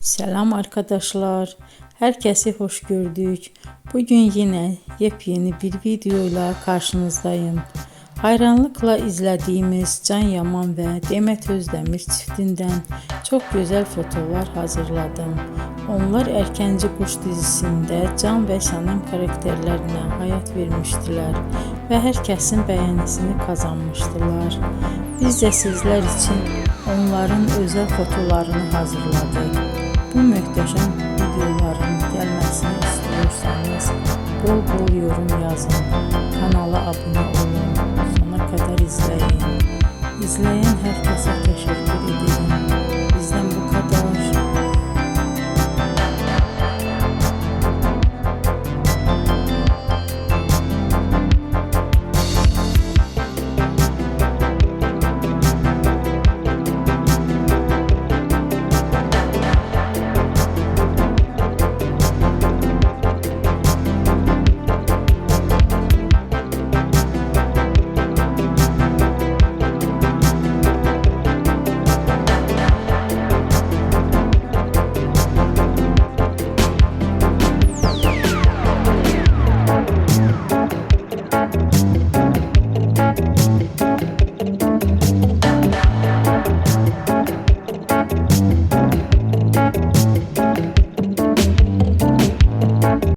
Selam arkadaşlar. Herkesi hoş gördük. Bugün yine yepyeni bir videoyla karşınızdayım. Hayranlıkla izlediğimiz Can Yaman ve Demet Özdemir çiftinden çok güzel fotolar hazırladım. Onlar Erkenci Kuş dizisinde Can ve Sənem karakterlerine hayat vermiştiler ve herkesin beğenisini kazanmıştılar. Biz de sizler için onların özel fotolarını hazırladık. Bu möhtəşəm videoların gəlməsini istiyorsanız bol bol yorum yazın, kanala abone olun, sona kadar izleyin. İzleyen herkese teşekkür ederim.